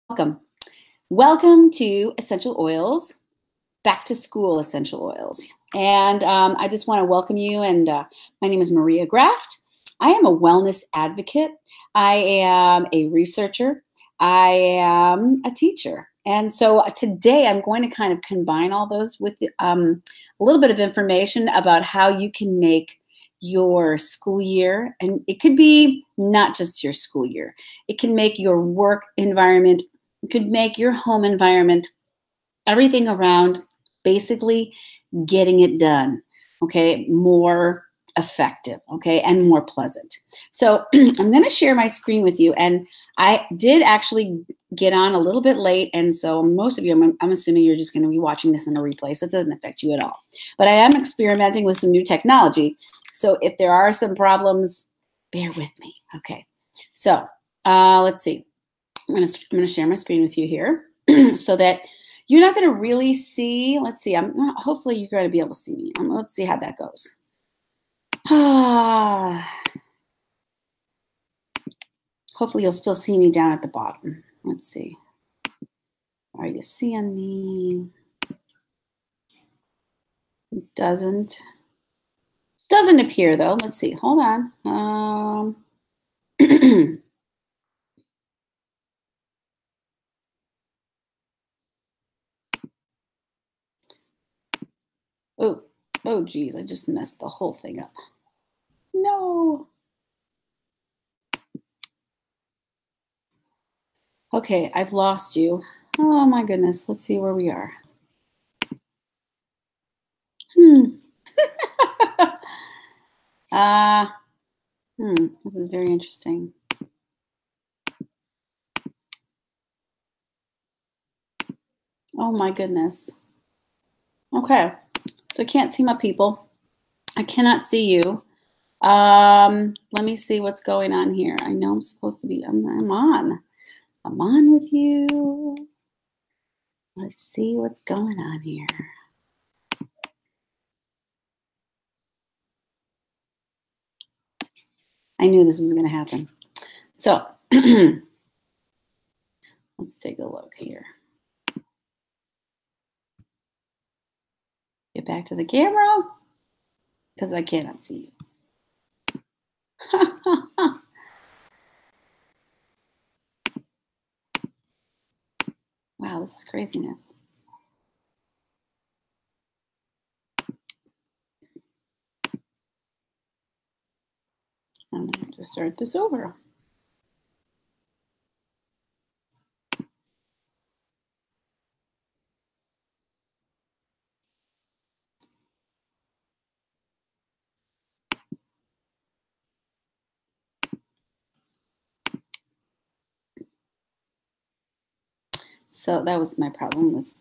Welcome. Welcome to Essential Oils, back to school essential oils. And I just want to welcome you. And my name is Maria Graft. I am a wellness advocate. I am a researcher. I am a teacher. And so today I'm going to kind of combine all those with a little bit of information about how you can make your school year, and it could be not just your school year. It can make your work environment, it could make your home environment, everything around basically getting it done, okay, more effective, okay, and more pleasant. So I'm going to share my screen with you, and I did actually get on a little bit late, and so most of you, I'm assuming you're just going to be watching this in a replay, so it doesn't affect you at all. But I am experimenting with some new technology, so if there are some problems, bear with me, okay? So let's see. I'm going to share my screen with you here so that you're not going to really see. Let's see. Hopefully you're going to be able to see me. Let's see how that goes. Hopefully you'll still see me down at the bottom. Let's see. Are you seeing me? It doesn't appear though. Let's see. Hold on. Oh, geez, I just messed the whole thing up. No. Okay, I've lost you. Oh my goodness. Let's see where we are. This is very interesting. Oh my goodness. Okay, so I can't see my people. I cannot see you. Let me see what's going on here. I know I'm supposed to be, I'm on with you. Let's see what's going on here. I knew this was going to happen. So let's take a look here. Get back to the camera because I cannot see you. Wow, this is craziness. I'm going to have to start this over. So that was my problem with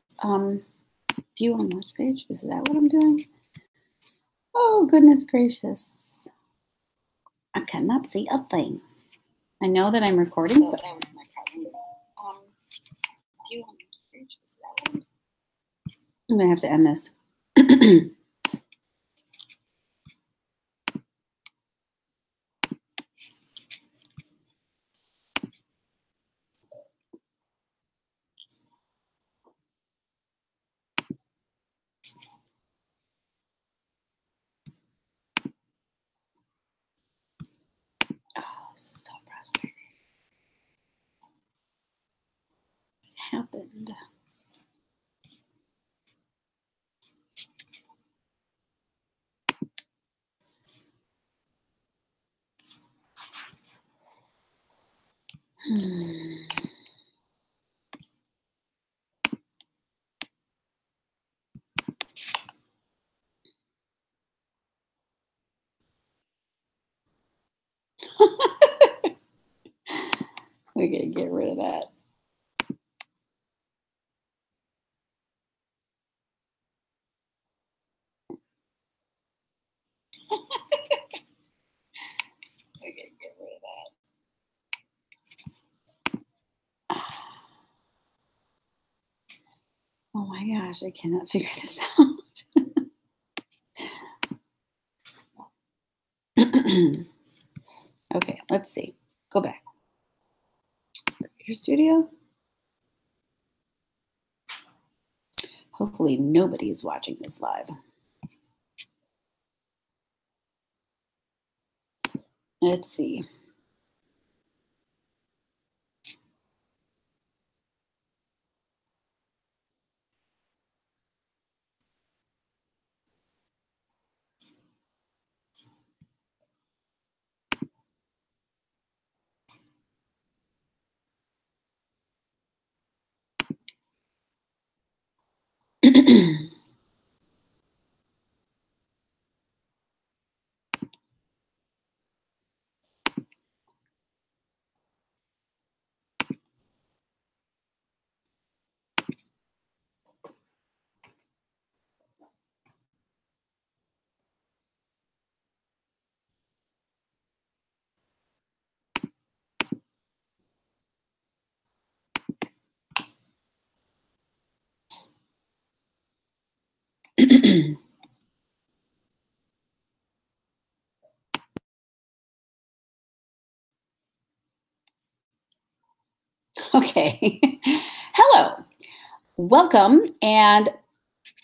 view on watch page. Is that what I'm doing? Oh, goodness gracious. I cannot see a thing. I know that I'm recording, so but that was my problem with view on watch page. Is that what I'm going to have to end this. Oh, this is so frustrating. It happened. We're going to get rid of that. We're going to get rid of that. Oh my gosh, I cannot figure this out. Okay, let's see. Go back. Computer Studio. Hopefully nobody is watching this live. Let's see. Okay. Hello. Welcome. And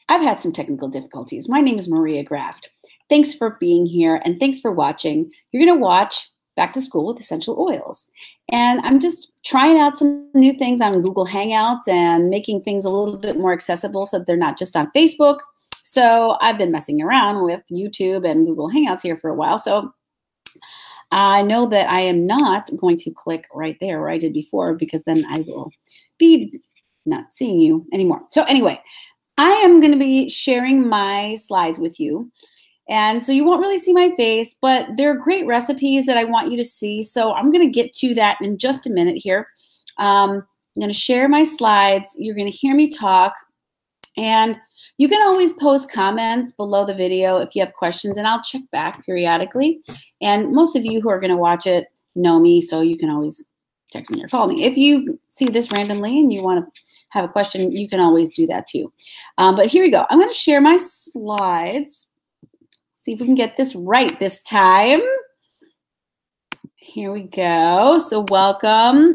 I've had some technical difficulties. My name is Maria Graft. Thanks for being here and thanks for watching. You're going to watch Back to School with Essential Oils. And I'm just trying out some new things on Google Hangouts and making things a little bit more accessible so that they're not just on Facebook. So I've been messing around with YouTube and Google Hangouts here for a while. So I know that I am not going to click right there where I did before, because then I will be not seeing you anymore. So anyway, I am going to be sharing my slides with you. And so you won't really see my face, but they're great recipes that I want you to see. So I'm going to get to that in just a minute here. I'm going to share my slides. You're going to hear me talk. And you can always post comments below the video if you have questions, and I'll check back periodically. And most of you who are going to watch it know me, so you can always text me or call me. If you see this randomly and you want to have a question, you can always do that too. But here we go. I'm going to share my slides. See if we can get this right this time. Here we go. So welcome.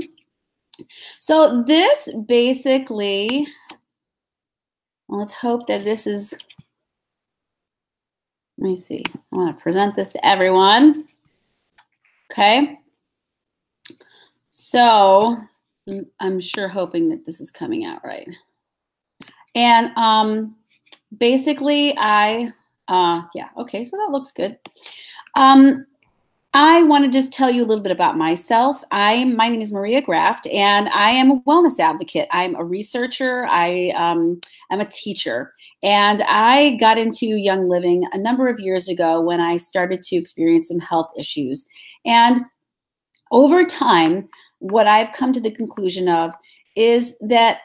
So this basically, let's hope that this is, let me see. I want to present this to everyone. Okay. So I'm sure hoping that this is coming out right. And basically yeah, okay, so that looks good. I want to just tell you a little bit about myself. My name is Maria Graft, and I am a wellness advocate. I'm a researcher. I'm a teacher, and I got into Young Living a number of years ago when I started to experience some health issues. And over time, what I've come to the conclusion of is that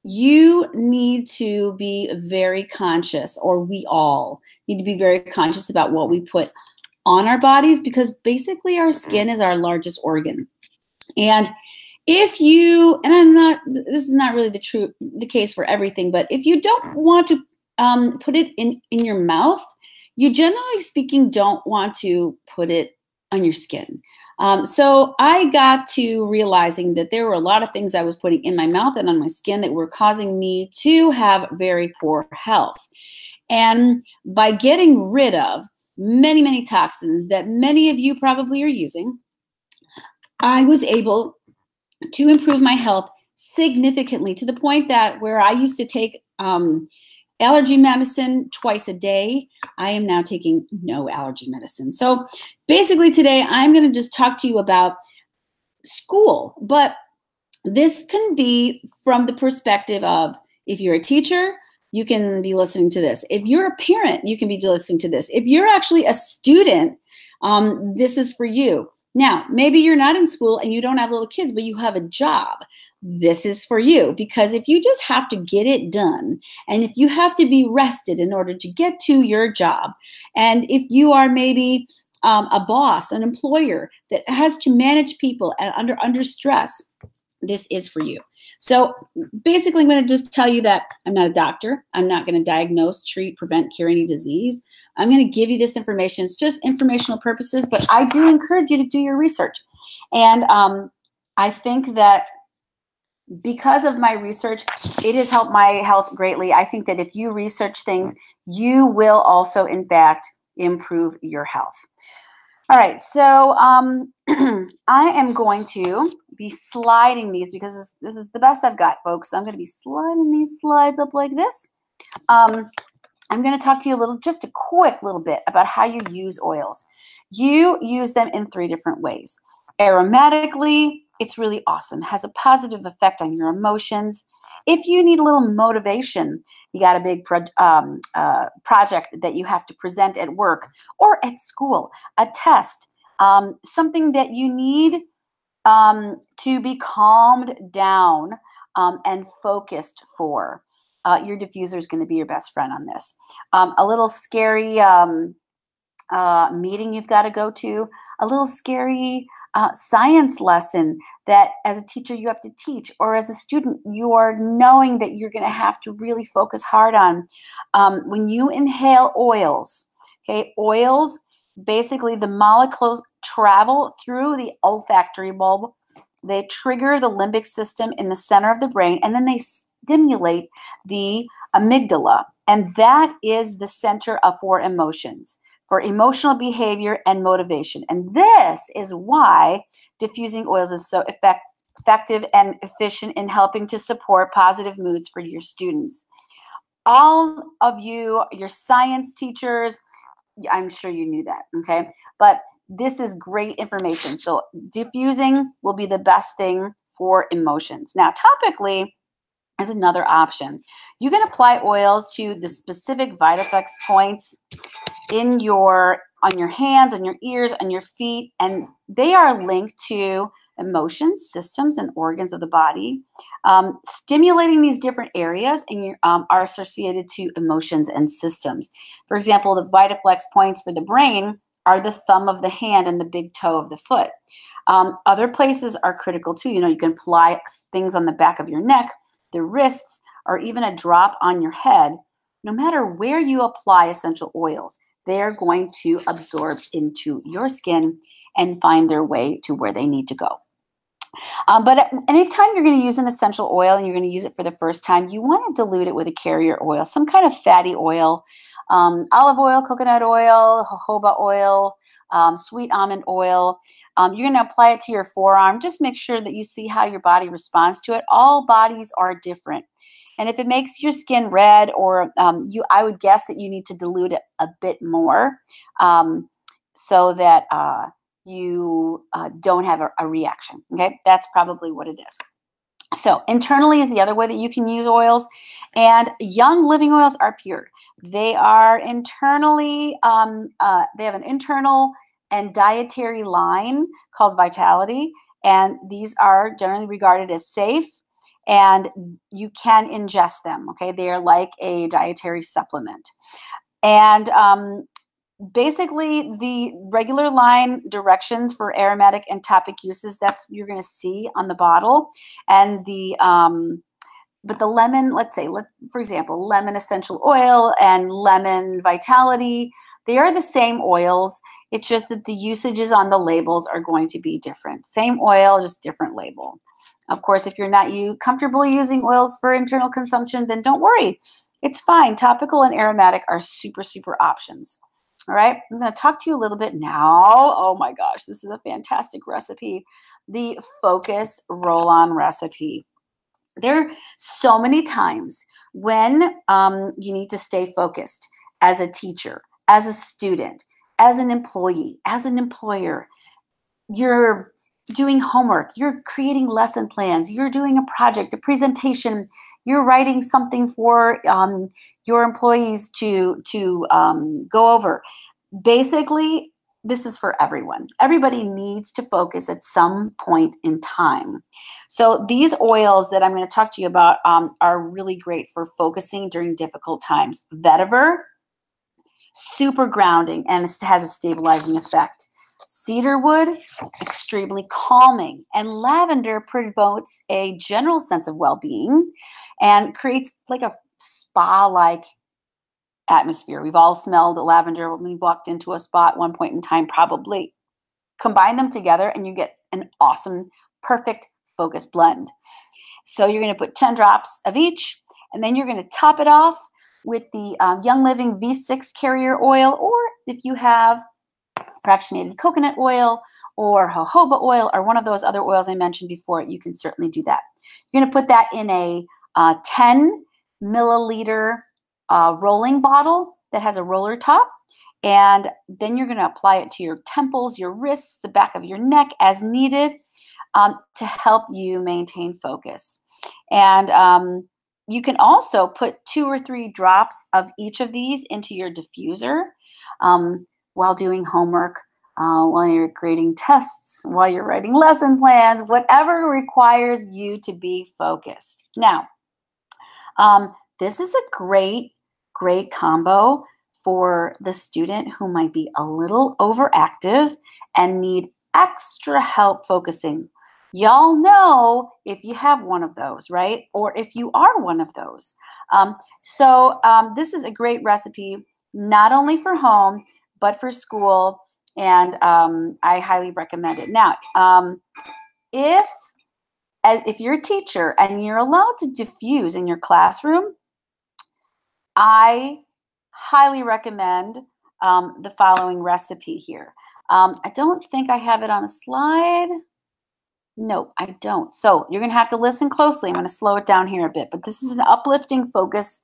you need to be very conscious, or we all need to be very conscious about what we put on our bodies, because basically our skin is our largest organ. And if you, and this is not really the case for everything, but if you don't want to put it in your mouth, you generally speaking don't want to put it on your skin. So I got to realizing that there were a lot of things I was putting in my mouth and on my skin that were causing me to have very poor health. And by getting rid of many, many toxins that many of you probably are using, I was able to improve my health significantly, to the point that where I used to take allergy medicine twice a day, I am now taking no allergy medicine. So basically today I'm going to just talk to you about school, but this can be from the perspective of, if you're a teacher, you can be listening to this. If you're a parent, you can be listening to this. If you're actually a student, this is for you. Now, maybe you're not in school and you don't have little kids, but you have a job. This is for you, because if you just have to get it done, and if you have to be rested in order to get to your job, and if you are maybe a boss, an employer that has to manage people and under stress, this is for you. So basically, I'm going to just tell you that I'm not a doctor. I'm not going to diagnose, treat, prevent, cure any disease. I'm going to give you this information. It's just informational purposes, but I do encourage you to do your research. And I think that because of my research, it has helped my health greatly. I think that if you research things, you will also, in fact, improve your health. All right, so I am going to be sliding these because this is the best I've got, folks. So I'm going to be sliding these slides up like this. I'm going to talk to you just a quick little bit about how you use oils. You use them in 3 different ways. Aromatically, it's really awesome. It has a positive effect on your emotions. If you need a little motivation, you got a big project that you have to present at work or at school, a test, something that you need to be calmed down and focused for. Your diffuser is going to be your best friend on this. A little scary meeting you've got to go to, a little scary science lesson that as a teacher you have to teach, or as a student you are knowing that you're going to have to really focus hard on. When you inhale oils, okay, oils, basically the molecules travel through the olfactory bulb. They trigger the limbic system in the center of the brain, and then they stimulate the amygdala. And that is the center for emotions, for emotional behavior and motivation. And this is why diffusing oils is so effective and efficient in helping to support positive moods for your students. All of you, your science teachers, I'm sure you knew that, okay? But this is great information. So diffusing will be the best thing for emotions. Now, topically is another option. You can apply oils to the specific VitaFlex points on your hands, on your ears, on your feet, and they are linked to emotions, systems, and organs of the body. Stimulating these different areas are associated to emotions and systems. For example, the VitaFlex points for the brain are the thumb of the hand and the big toe of the foot. Other places are critical too. You can apply things on the back of your neck, the wrists, or even a drop on your head. No matter where you apply essential oils, they're going to absorb into your skin and find their way to where they need to go. But anytime you're going to use an essential oil and you're going to use it for the first time, you want to dilute it with a carrier oil, some kind of fatty oil, olive oil, coconut oil, jojoba oil, sweet almond oil. You're going to apply it to your forearm. Just make sure that you see how your body responds to it. All bodies are different. And if it makes your skin red, or I would guess that you need to dilute it a bit more so that you don't have a reaction. Okay, that's probably what it is. So internally is the other way that you can use oils. And young living oils are pure. They are internally, they have an internal and dietary line called Vitality. And these are generally regarded as safe, and you can ingest them, okay? They are like a dietary supplement. And basically the regular line directions for aromatic and topic uses, that's you're going to see on the bottle. And but the lemon, for example, lemon essential oil and lemon vitality, they are the same oils. It's just that the usages on the labels are going to be different. Same oil, just different label. Of course, if you're not comfortable using oils for internal consumption, then don't worry. It's fine. Topical and aromatic are super, super options. All right, I'm going to talk to you a little bit now. Oh my gosh, this is a fantastic recipe. The Focus Roll-On recipe. There are so many times when you need to stay focused as a teacher, as a student, as an employee, as an employer. You're doing homework, you're creating lesson plans, you're doing a project, a presentation, you're writing something for your employees to go over. Basically, this is for everyone. Everybody needs to focus at some point in time. So these oils that I'm going to talk to you about are really great for focusing during difficult times. Vetiver, super grounding, and it has a stabilizing effect. Cedarwood, extremely calming. And lavender promotes a general sense of well-being and creates like a spa-like atmosphere. We've all smelled lavender when we walked into a spa at one point in time, probably. Combine them together and you get an awesome, perfect focus blend. So you're going to put 10 drops of each, and then you're going to top it off with the Young Living V6 carrier oil, or if you have fractionated coconut oil or jojoba oil or one of those other oils I mentioned before, you can certainly do that. You're going to put that in a 10 milliliter rolling bottle that has a roller top, and then you're going to apply it to your temples, your wrists, the back of your neck as needed to help you maintain focus. And you can also put 2 or 3 drops of each of these into your diffuser while doing homework, while you're grading tests, while you're writing lesson plans, whatever requires you to be focused. Now, this is a great combo for the student who might be a little overactive and need extra help focusing. Y'all know if you have one of those, right? Or if you are one of those. So this is a great recipe, not only for home, but for school, and I highly recommend it. Now, if you're a teacher and you're allowed to diffuse in your classroom, I highly recommend the following recipe here. I don't think I have it on a slide. No, I don't. So you're going to have to listen closely. I'm going to slow it down here a bit, but this is an uplifting focus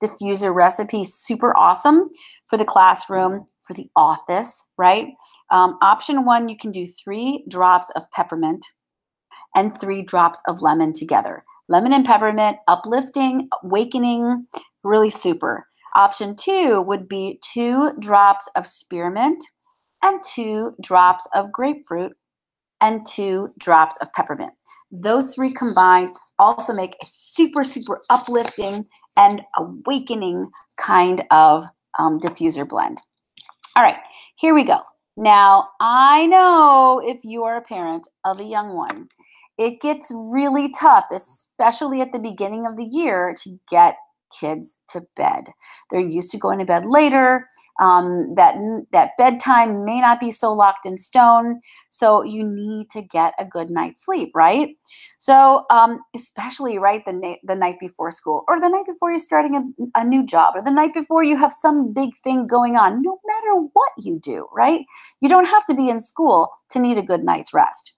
diffuser recipe. Super awesome for the classroom, for the office, right? Option 1, you can do 3 drops of peppermint and 3 drops of lemon together. Lemon and peppermint, uplifting, awakening, really super. Option 2 would be 2 drops of spearmint and 2 drops of grapefruit and 2 drops of peppermint. Those 3 combined also make a super uplifting and awakening kind of diffuser blend. All right, here we go. Now, I know if you are a parent of a young one, it gets really tough, especially at the beginning of the year, to get kids to bed. They're used to going to bed later. That bedtime may not be so locked in stone. So you need to get a good night's sleep, right? So especially right the night before school, or the night before you're starting a new job, or the night before you have some big thing going on, no matter what you do, right? You don't have to be in school to need a good night's rest.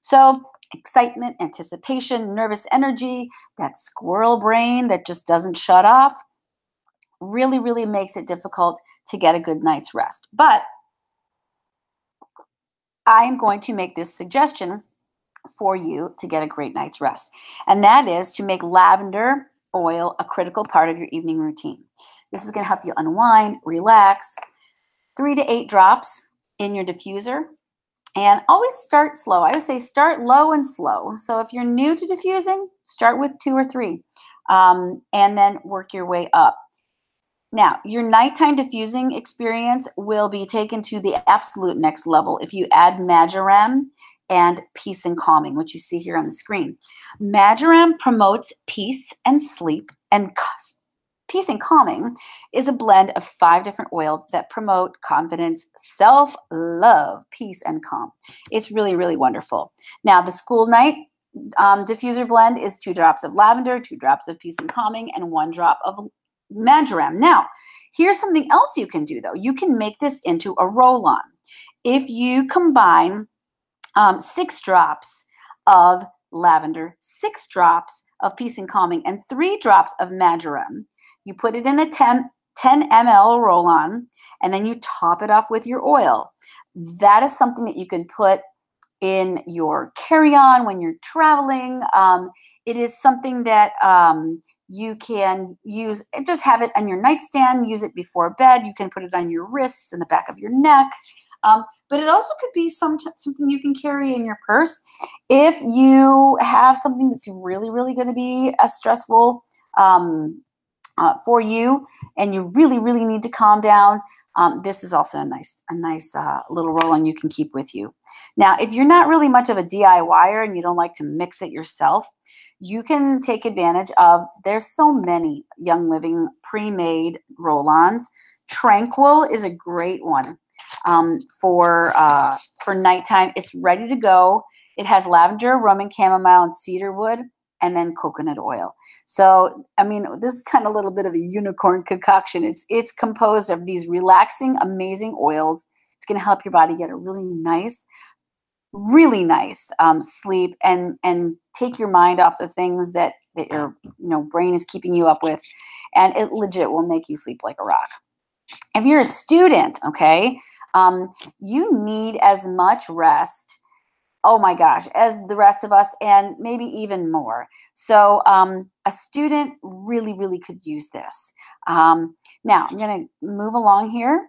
So excitement, anticipation, nervous energy, that squirrel brain that just doesn't shut off, really makes it difficult to get a good night's rest. But I'm going to make this suggestion for you to get a great night's rest, and that is to make lavender oil a critical part of your evening routine. This is going to help you unwind, relax. 3 to 8 drops in your diffuser. And always start slow. I would say start low and slow. So if you're new to diffusing, start with 2 or 3, and then work your way up. Now, your nighttime diffusing experience will be taken to the absolute next level if you add marjoram and peace and calming, which you see here on the screen. Marjoram promotes peace and sleep, and peace and calming is a blend of 5 different oils that promote confidence, self-love, peace, and calm. It's really wonderful. Now, the school night diffuser blend is 2 drops of lavender, 2 drops of peace and calming, and 1 drop of marjoram. Now, here's something else you can do, though. You can make this into a roll-on. If you combine 6 drops of lavender, 6 drops of peace and calming, and 3 drops of marjoram, you put it in a 10 ml roll-on, and then you top it off with your oil. That is something that you can put in your carry-on when you're traveling. It is something that you can use, just have it on your nightstand, use it before bed. You can put it on your wrists and the back of your neck. But it also could be something you can carry in your purse. If you have something that's really going to be a stressful for you, and you really need to calm down, this is also a nice little roll-on you can keep with you. Now, if you're not really much of a DIYer and you don't like to mix it yourself, you can take advantage of, there's so many Young Living pre-made roll-ons. Tranquil is a great one for nighttime. It's ready to go. It has lavender, Roman chamomile, and cedarwood. and then coconut oil. So, I mean, this is kind of a little bit of a unicorn concoction. It's composed of these relaxing, amazing oils. It's going to help your body get a really nice sleep and take your mind off the things that your brain is keeping you up with, and it legit will make you sleep like a rock. If you're a student, okay, you need as much rest, oh my gosh, as the rest of us, and maybe even more. So a student really could use this. Now I'm going to move along here.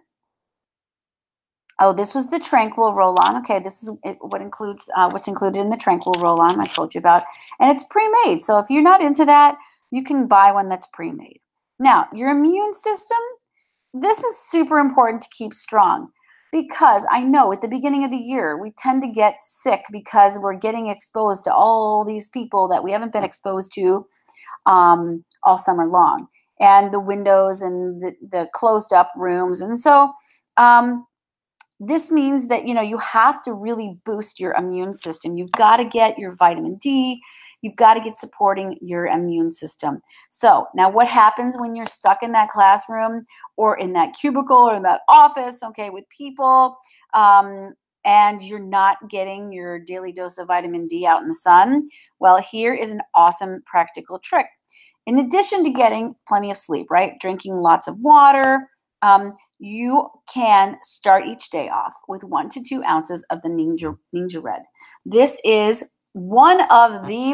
Oh, this was the Tranquil Roll-On. Okay, this is what's included in the Tranquil Roll-On I told you about. And it's pre-made. So if you're not into that, you can buy one that's pre-made. Now, your immune system, this is super important to keep strong, because I know at the beginning of the year, we tend to get sick because we're getting exposed to all these people that we haven't been exposed to all summer long, and the windows and the closed up rooms. And so this means that, you have to really boost your immune system. You've got to get your vitamin D. You've got to get supporting your immune system. So now what happens when you're stuck in that classroom or in that cubicle or in that office, okay, with people, and you're not getting your daily dose of vitamin D out in the sun? Well, here is an awesome practical trick. In addition to getting plenty of sleep, right, drinking lots of water, you can start each day off with 1 to 2 ounces of the Ninja Red. This is one of the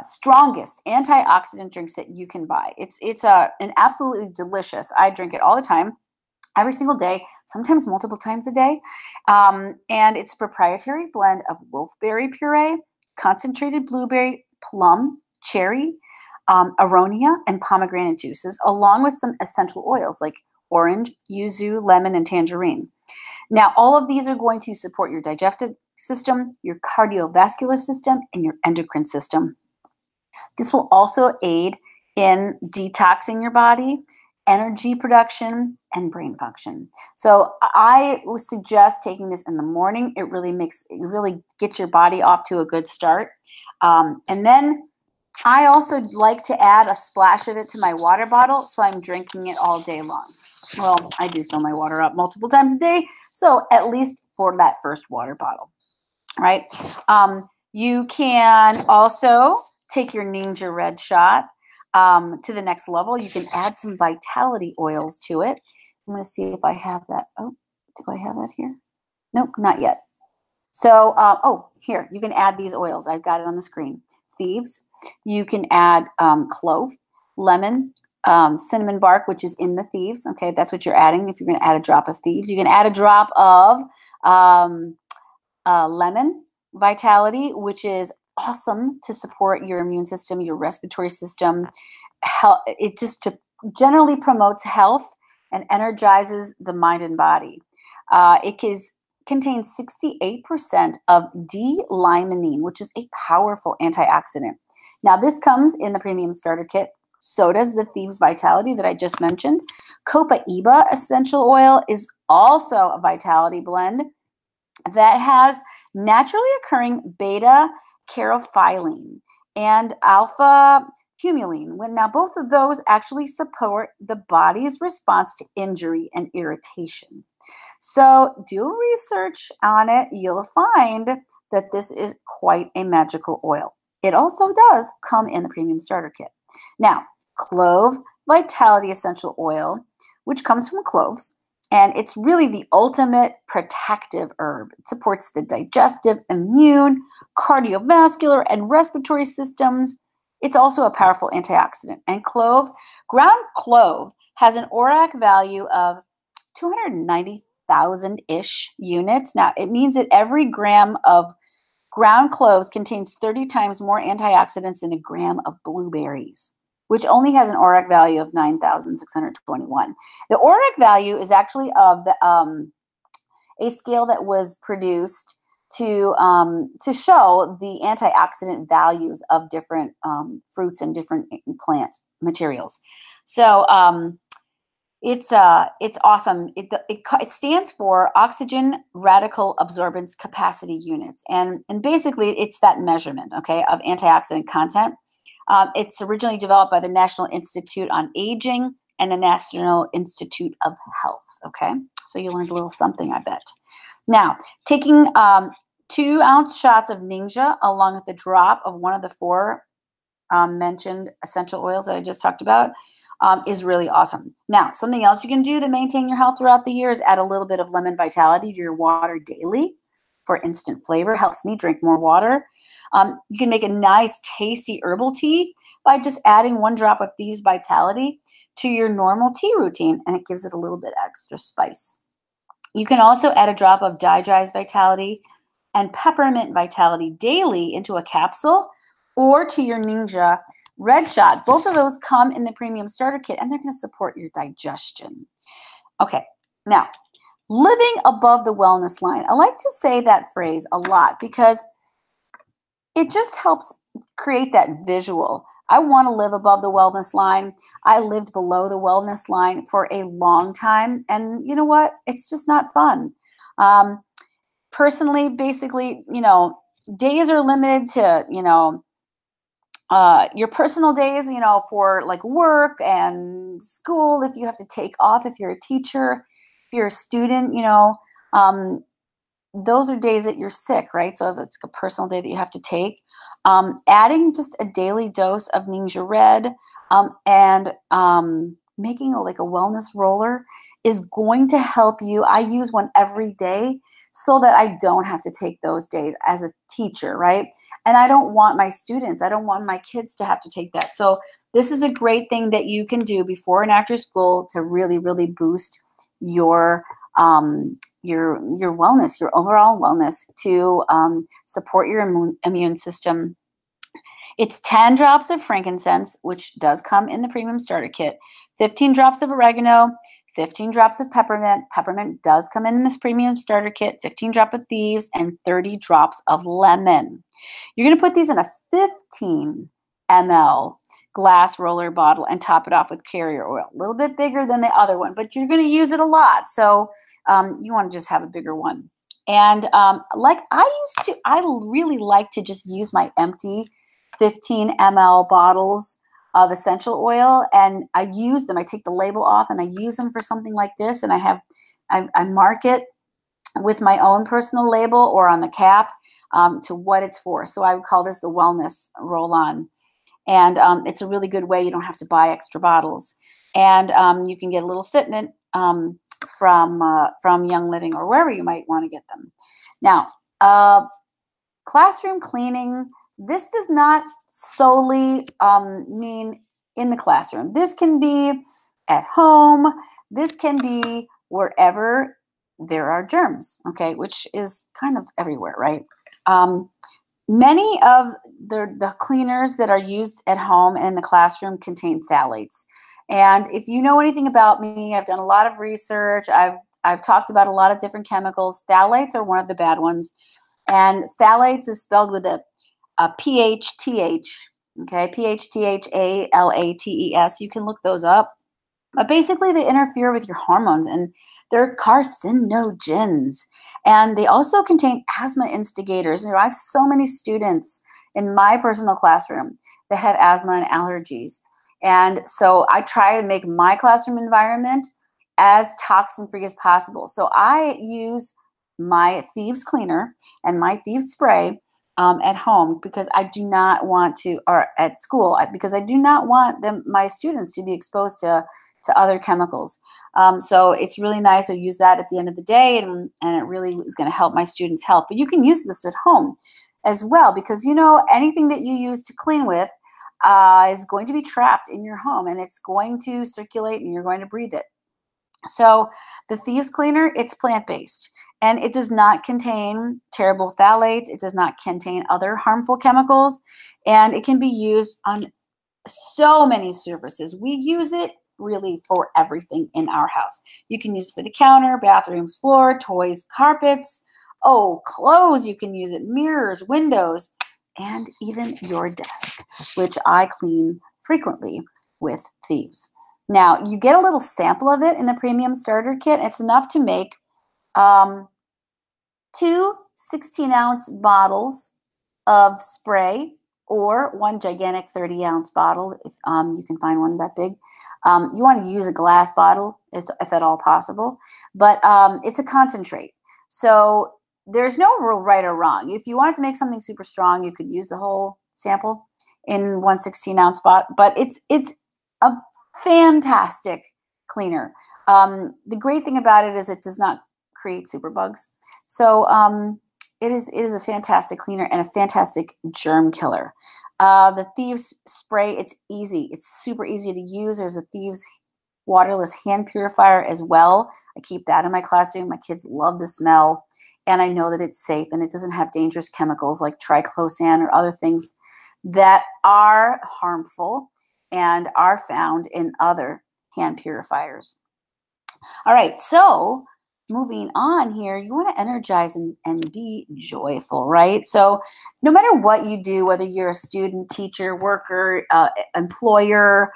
strongest antioxidant drinks that you can buy. It's an absolutely delicious. I drink it all the time, every single day, sometimes multiple times a day. And it's a proprietary blend of wolfberry puree, concentrated blueberry, plum, cherry, aronia, and pomegranate juices, along with some essential oils like orange, yuzu, lemon, and tangerine. Now, all of these are going to support your digestive system, your cardiovascular system, and your endocrine system. This will also aid in detoxing your body, energy production, and brain function. So I would suggest taking this in the morning. It really gets your body off to a good start. And then I also like to add a splash of it to my water bottle, so I'm drinking it all day long. Well, I do fill my water up multiple times a day, so at least for that first water bottle, right? You can also take your Ninja Red shot to the next level. You can add some vitality oils to it. I'm going to see if I have that. Oh, do I have that here? Nope, not yet. So, here, you can add these oils. I've got it on the screen. Thieves. You can add clove, lemon, cinnamon bark, which is in the Thieves. Okay, that's what you're adding if you're going to add a drop of Thieves. You can add a drop of lemon vitality, which is awesome to support your immune system, your respiratory system. It just generally promotes health and energizes the mind and body. It contains 68% of D-limonene, which is a powerful antioxidant. Now, this comes in the premium starter kit. So does the Thieves Vitality that I just mentioned. Copaiba essential oil is also a vitality blend that has naturally occurring beta-caryophyllene and alpha-humulene. Now, both of those actually support the body's response to injury and irritation. So do research on it. You'll find that this is quite a magical oil. It also does come in the premium starter kit. Now, Clove Vitality Essential Oil, which comes from cloves, and it's really the ultimate protective herb. It supports the digestive, immune, cardiovascular, and respiratory systems. It's also a powerful antioxidant. And ground clove has an ORAC value of 290,000-ish units. Now, it means that every gram of ground cloves contains 30 times more antioxidants than a gram of blueberries, which only has an ORAC value of 9,621. The ORAC value is actually of the, a scale that was produced to show the antioxidant values of different fruits and different plant materials. So It's awesome. It stands for oxygen radical absorbance capacity units, and basically it's that measurement, okay, of antioxidant content. It's originally developed by the National Institute on Aging and the National Institute of Health. Okay, so you learned a little something, I bet. Now, taking 2-ounce shots of Ningxia along with a drop of one of the 4 mentioned essential oils that I just talked about is really awesome. Now, something else you can do to maintain your health throughout the year is add a little bit of lemon vitality to your water daily for instant flavor. Helps me drink more water. You can make a nice, tasty herbal tea by just adding 1 drop of Thieves Vitality to your normal tea routine, and it gives it a little bit extra spice. You can also add a drop of Digize Vitality and Peppermint Vitality daily into a capsule or to your Ningxia Red Shot. Both of those come in the premium starter kit, and they're going to support your digestion. Okay, now, living above the wellness line. I like to say that phrase a lot because it just helps create that visual. I want to live above the wellness line. I lived below the wellness line for a long time, and you know what? It's just not fun. Personally, basically, days are limited to, your personal days, for like work and school, if you have to take off, if you're a teacher, if you're a student, those are days that you're sick, right? So that's a personal day that you have to take. Adding just a daily dose of Ningxia Red and making like a wellness roller is going to help you. I use one every day so that I don't have to take those days as a teacher, right? And I don't want my students, I don't want my kids to have to take that. So this is a great thing that you can do before and after school to really, really boost your wellness, your overall wellness, to support your immune system. It's 10 drops of frankincense, which does come in the premium starter kit, 15 drops of oregano, 15 drops of peppermint. Peppermint does come in this premium starter kit, 15 drops of thieves, and 30 drops of lemon. You're going to put these in a 15 ml glass roller bottle and top it off with carrier oil. A little bit bigger than the other one, but you're going to use it a lot. So you want to just have a bigger one. And like I really like to just use my empty 15 ml bottles of essential oil, and I use them. I take the label off and I use them for something like this, and I mark it with my own personal label or on the cap to what it's for. So I would call this the wellness roll-on, and it's a really good way. You don't have to buy extra bottles, and you can get a little fitment from Young Living or wherever you might want to get them. Now, classroom cleaning. This does not solely mean in the classroom. This can be at home. This can be wherever there are germs, okay, which is kind of everywhere, right? Many of the cleaners that are used at home and in the classroom contain phthalates. And if you know anything about me, I've done a lot of research. I've talked about a lot of different chemicals. Phthalates are one of the bad ones. And phthalates is spelled with a PHTH, okay, PHTHALATES. You can look those up. But basically, they interfere with your hormones, and they're carcinogens. And they also contain asthma instigators. I have so many students in my personal classroom that have asthma and allergies. And so I try to make my classroom environment as toxin-free as possible. So I use my Thieves cleaner and my Thieves spray at home because I do not want to, or at school, because I do not want my students to be exposed to other chemicals. So it's really nice to use that at the end of the day, and it really is going to help my students' health. But you can use this at home as well, because anything that you use to clean with is going to be trapped in your home, and it's going to circulate, and you're going to breathe it. So the Thieves cleaner, it's plant-based. And it does not contain terrible phthalates. It does not contain other harmful chemicals. And it can be used on so many surfaces. We use it really for everything in our house. You can use it for the counter, bathroom floor, toys, carpets, clothes. You can use it, mirrors, windows, and even your desk, which I clean frequently with Thieves. Now, you get a little sample of it in the premium starter kit. It's enough to make um, two 16-ounce bottles of spray or one gigantic 30-ounce bottle if you can find one that big. You want to use a glass bottle if at all possible, but it's a concentrate. So there's no real right or wrong. If you wanted to make something super strong, you could use the whole sample in one 16-ounce bottle, but it's a fantastic cleaner. The great thing about it is it does not create superbugs. So it is a fantastic cleaner and a fantastic germ killer. The Thieves spray, it's easy. It's super easy to use. There's a Thieves waterless hand purifier as well. I keep that in my classroom. My kids love the smell, and I know that it's safe and it doesn't have dangerous chemicals like triclosan or other things that are harmful and are found in other hand purifiers. All right, so moving on here, you want to energize and be joyful, right? So no matter what you do, whether you're a student, teacher, worker, employer,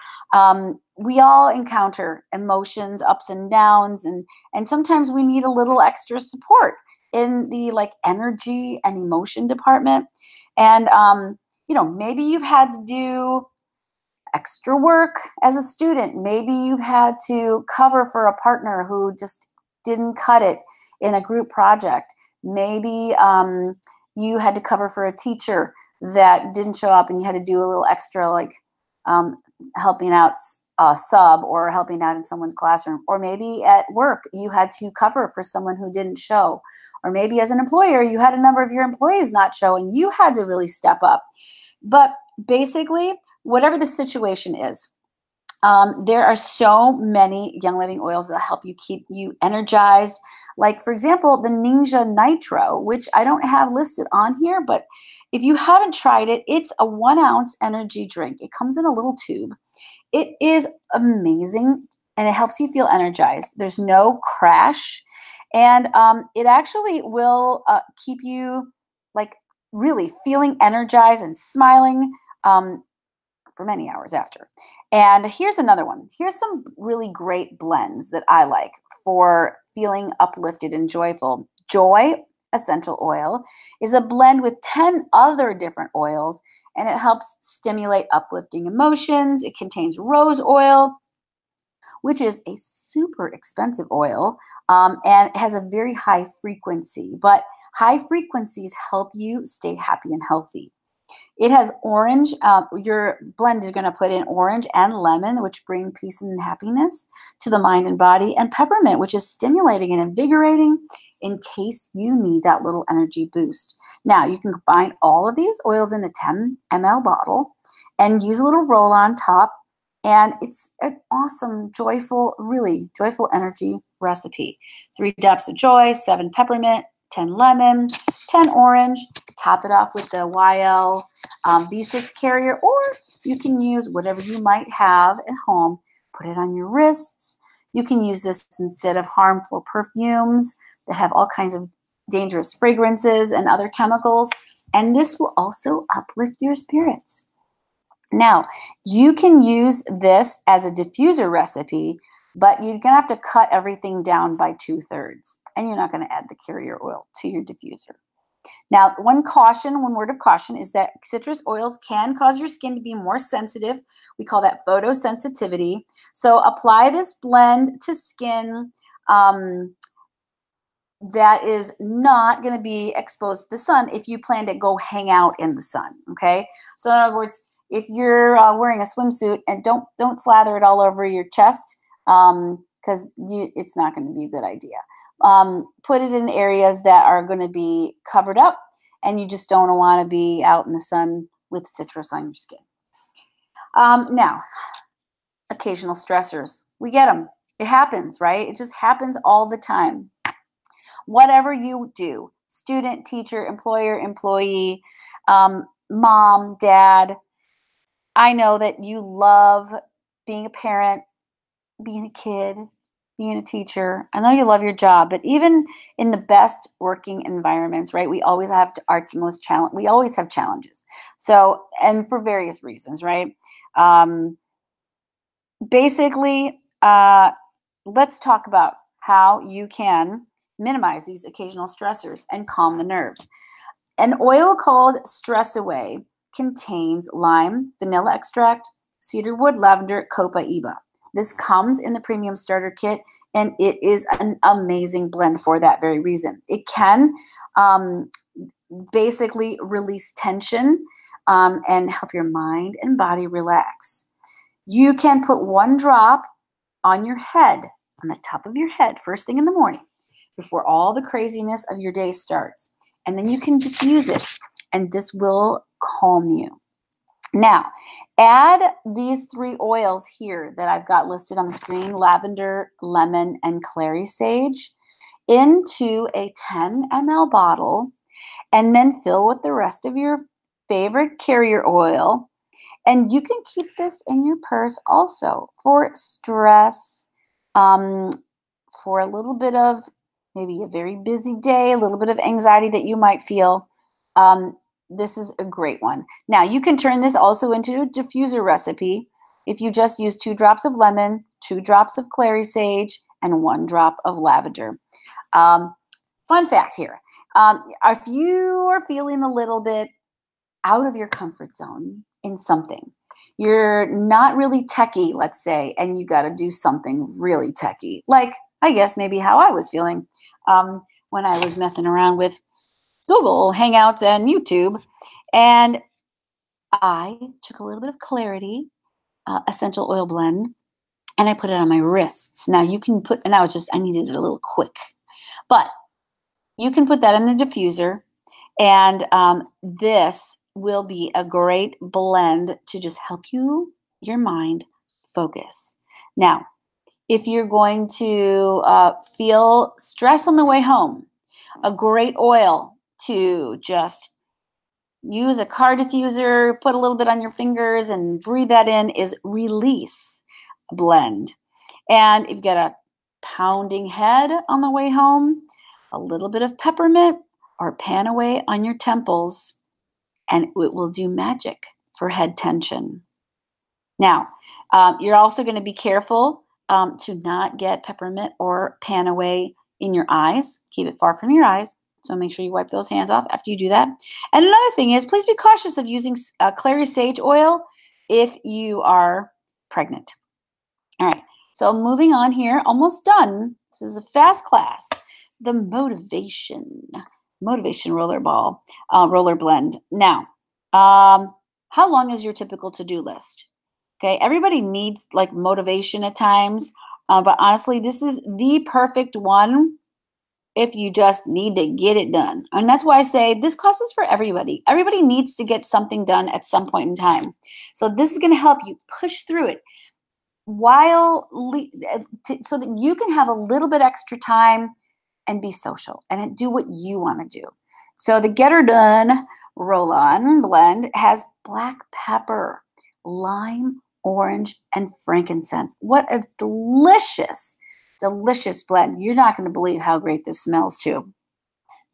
we all encounter emotions, ups and downs, and sometimes we need a little extra support in the like energy and emotion department. And maybe you've had to do extra work as a student. Maybe you've had to cover for a partner who just didn't cut it in a group project. Maybe you had to cover for a teacher that didn't show up and you had to do a little extra, like helping out a sub or helping out in someone's classroom. Or maybe at work you had to cover for someone who didn't show. Or maybe as an employer you had a number of your employees not show and you had to really step up. But basically, whatever the situation is, there are so many Young Living oils that help you keep you energized. Like, for example, the Ninja Nitro, which I don't have listed on here, but if you haven't tried it, it's a 1-ounce energy drink. It comes in a little tube. It is amazing, and it helps you feel energized. There's no crash, and it actually will keep you, like, really feeling energized and smiling for many hours after. And here's another one. Here's some really great blends that I like for feeling uplifted and joyful. Joy essential oil is a blend with 10 other different oils, and it helps stimulate uplifting emotions. It contains rose oil, which is a super expensive oil, and it has a very high frequency, but high frequencies help you stay happy and healthy. It has orange. Your blend is going to put in orange and lemon, which bring peace and happiness to the mind and body, and peppermint, which is stimulating and invigorating in case you need that little energy boost. Now, you can combine all of these oils in a 10 ml bottle and use a little roll-on top, and it's an awesome, joyful, really joyful energy recipe. 3 depths of joy, 7 peppermint, 10 lemon, 10 orange. Top it off with the YL V6 carrier, or you can use whatever you might have at home. Put it on your wrists. You can use this instead of harmful perfumes that have all kinds of dangerous fragrances and other chemicals, and this will also uplift your spirits. Now, you can use this as a diffuser recipe, but you're going to have to cut everything down by 2/3, and you're not going to add the carrier oil to your diffuser. Now, one word of caution is that citrus oils can cause your skin to be more sensitive. We call that photosensitivity. So apply this blend to skin that is not going to be exposed to the sun if you plan to go hang out in the sun, okay? So in other words, if you're wearing a swimsuit, and don't slather it all over your chest, because it's not going to be a good idea. Put it in areas that are going to be covered up, and you just don't want to be out in the sun with citrus on your skin. Now, occasional stressors. We get them. It happens, right? It just happens all the time. Whatever you do, student, teacher, employer, employee, mom, dad, I know that you love being a parent, being a kid, being a teacher. I know you love your job, but even in the best working environments, right? We always have we always have challenges. So, and for various reasons, right? basically, let's talk about how you can minimize these occasional stressors and calm the nerves. An oil called Stress Away contains lime, vanilla extract, cedarwood, lavender, copaiba. This comes in the premium starter kit, and it is an amazing blend for that very reason. It can basically release tension and help your mind and body relax. You can put 1 drop on your head, on the top of your head, first thing in the morning, before all the craziness of your day starts. And then you can diffuse it, and this will calm you. Now, add these 3 oils here that I've got listed on the screen, lavender, lemon, and clary sage, into a 10 ml bottle, and then fill with the rest of your favorite carrier oil. And you can keep this in your purse also for stress, for a little bit of maybe a very busy day, a little bit of anxiety that you might feel. This is a great one. Now, you can turn this also into a diffuser recipe if you just use 2 drops of lemon, 2 drops of clary sage, and 1 drop of lavender. Fun fact here. If you are feeling a little bit out of your comfort zone in something, you're not really techie, let's say, and you got to do something really techie, like I guess maybe how I was feeling when I was messing around with Google Hangouts and YouTube, and I took a little bit of Clarity essential oil blend, and I put it on my wrists. Now you can put, and I needed it a little quick, but you can put that in the diffuser, and this will be a great blend to just help your mind focus. Now, if you're going to feel stress on the way home, a great oil to just use a car diffuser, put a little bit on your fingers and breathe that in is Release blend. And if you've got a pounding head on the way home, a little bit of peppermint or pan away on your temples, and it will do magic for head tension. Now, you're also going to be careful to not get peppermint or pan away in your eyes. Keep it far from your eyes. So make sure you wipe those hands off after you do that. And another thing is, please be cautious of using clary sage oil if you are pregnant. All right, so moving on here, almost done. This is a fast class. The motivation roller blend. Now, how long is your typical to-do list? Okay, everybody needs like motivation at times, but honestly, this is the perfect one if you just need to get it done. And that's why I say this class is for everybody. Everybody needs to get something done at some point in time. So this is going to help you push through it so that you can have a little bit extra time and be social and do what you want to do. So the Get Her Done RollOn blend has black pepper, lime, orange, and frankincense. What a delicious blend. You're not going to believe how great this smells too.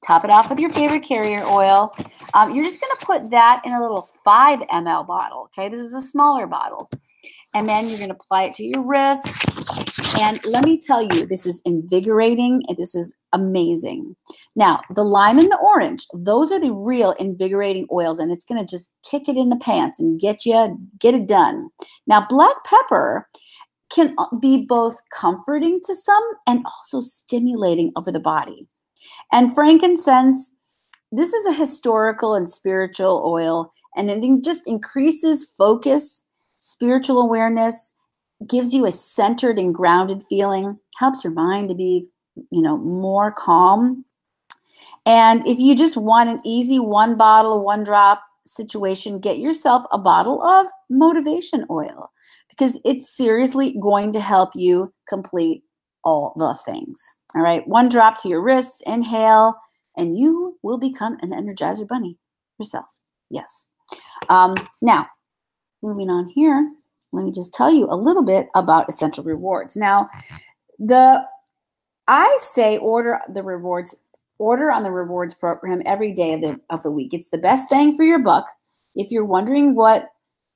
Top it off with your favorite carrier oil. You're just going to put that in a little 5 ml bottle. Okay, this is a smaller bottle. And then you're going to apply it to your wrists. And let me tell you, this is invigorating, and this is amazing. Now, the lime and the orange, those are the real invigorating oils, and it's going to just kick it in the pants and get it done. Now, black pepper can be both comforting to some and also stimulating over the body. And frankincense, this is a historical and spiritual oil, and it just increases focus, spiritual awareness, gives you a centered and grounded feeling, helps your mind to be, more calm. And if you just want an easy 1 bottle, 1 drop situation, get yourself a bottle of motivation oil, because it's seriously going to help you complete all the things. All right, 1 drop to your wrists, inhale, and you will become an Energizer Bunny yourself. Yes. Now, moving on here, let me just tell you a little bit about Essential Rewards. Now, I say order on the rewards program every day of the week. It's the best bang for your buck. If you're wondering what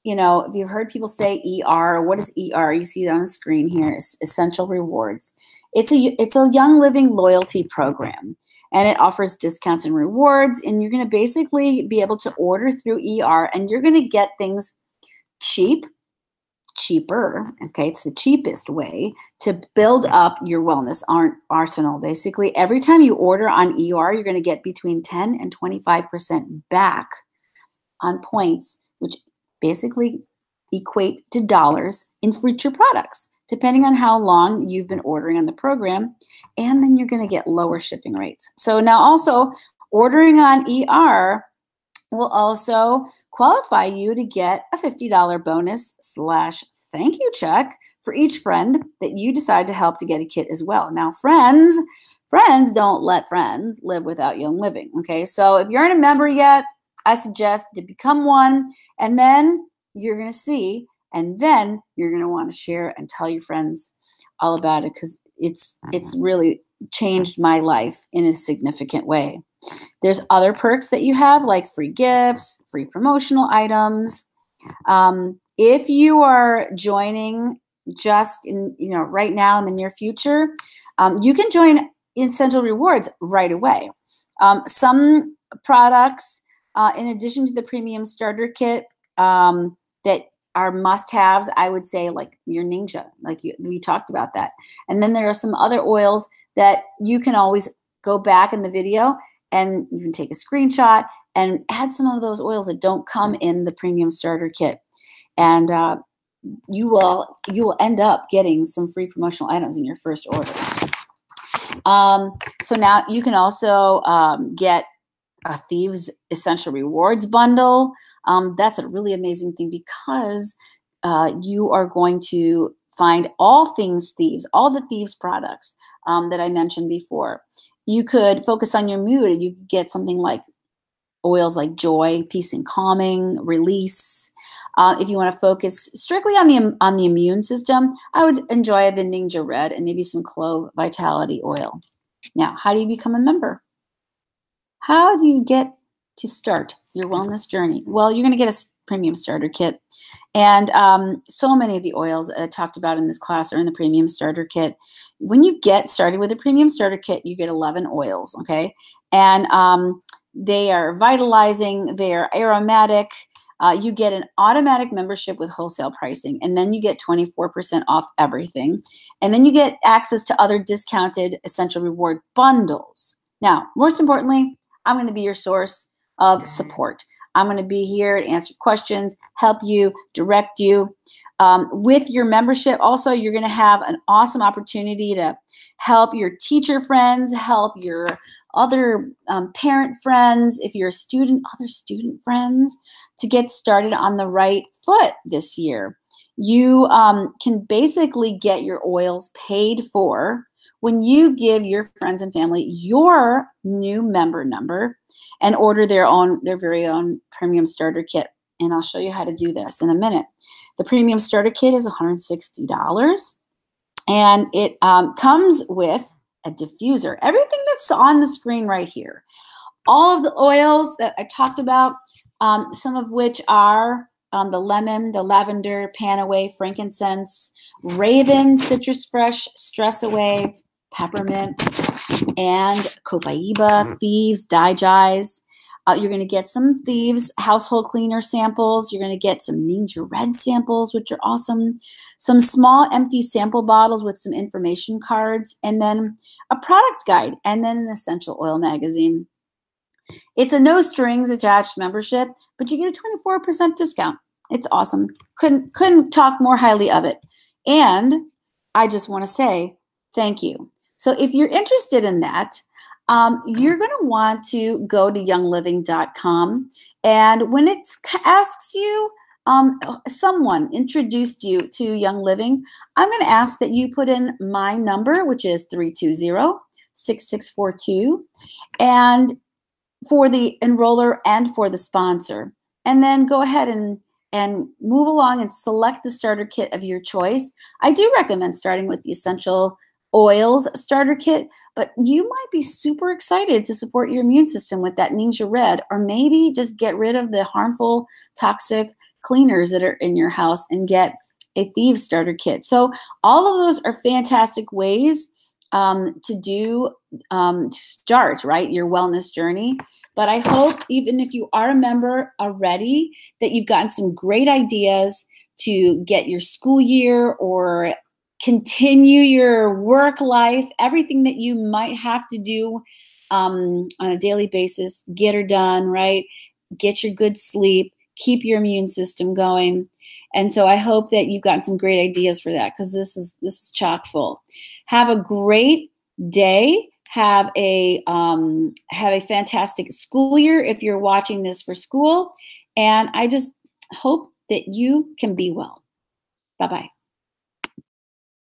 you know, if you've heard people say ER, what is ER? You see it on the screen here. It's Essential Rewards. It's a Young Living loyalty program, and it offers discounts and rewards. And you're going to basically be able to order through ER, and you're going to get things cheaper. Okay, it's the cheapest way to build up your wellness arsenal. Basically, every time you order on ER, you're going to get between 10 and 25% back on points, which basically equate to dollars in future products, depending on how long you've been ordering on the program. And then you're going to get lower shipping rates. So now also ordering on ER will also qualify you to get a $50 bonus / thank you check for each friend that you decide to help to get a kit as well. Now, friends don't let friends live without Young Living. Okay, so if you aren't a member yet, I suggest to become one, and then you're going to see, and then you're going to want to share and tell your friends all about it, because it's really changed my life in a significant way. There's other perks that you have, like free gifts, free promotional items. If you are joining just in, right now in the near future, you can join Essential Rewards right away. Some products, in addition to the premium starter kit, that are must-haves, I would say, like your Ninja, we talked about that. And then there are some other oils that you can always go back in the video and you can take a screenshot and add some of those oils that don't come in the premium starter kit. And you will end up getting some free promotional items in your first order. So now you can also get a Thieves Essential Rewards bundle. That's a really amazing thing, because you are going to find all things Thieves, all the Thieves products that I mentioned before. You could focus on your mood, and you could get something like oils like joy, peace and calming, release. If you want to focus strictly on the immune system, I would enjoy the Ninja Red and maybe some Clove Vitality oil. Now, how do you become a member? How do you get to start your wellness journey? Well, you're going to get a premium starter kit. And so many of the oils I talked about in this class are in the premium starter kit. When you get started with a premium starter kit, you get 11 oils, okay? And they are vitalizing, they are aromatic. You get an automatic membership with wholesale pricing, and then you get 24% off everything. And then you get access to other discounted Essential Reward bundles. Now, most importantly, I'm going to be your source of support. I'm going to be here to answer questions, help you, direct you. With your membership, also, you're going to have an awesome opportunity to help your teacher friends, help your other parent friends, if you're a student, other student friends, to get started on the right foot this year. You can basically get your oils paid for when you give your friends and family your new member number and order their very own premium starter kit. And I'll show you how to do this in a minute. The premium starter kit is $160, and it comes with a diffuser. Everything that's on the screen right here. All of the oils that I talked about, some of which are the lemon, the lavender, pan away, frankincense, raven, citrus fresh, stress away, peppermint, and copaiba, thieves, digize. You're going to get some Thieves household cleaner samples. You're going to get some Ninja Red samples, which are awesome. Some small empty sample bottles with some information cards, and then a product guide, and then an essential oil magazine. It's a no strings attached membership, but you get a 24% discount. It's awesome. Couldn't talk more highly of it. And I just want to say thank you. So if you're interested in that, you're going to want to go to youngliving.com, and when it asks you, someone introduced you to Young Living, I'm going to ask that you put in my number, which is 320-6642, and for the enroller and for the sponsor. And then go ahead and move along and select the starter kit of your choice. I do recommend starting with the Essential oils starter kit, but you might be super excited to support your immune system with that Ninja Red, or maybe just get rid of the harmful, toxic cleaners that are in your house and get a Thieves starter kit. So all of those are fantastic ways to start, right, your wellness journey. But I hope, even if you are a member already, that you've gotten some great ideas to get your school year or continue your work life, everything that you might have to do on a daily basis, get her done, right? Get your good sleep, keep your immune system going. And so I hope that you've gotten some great ideas for that, because this is chock full. Have a great day. Have a fantastic school year if you're watching this for school. And I just hope that you can be well. Bye-bye.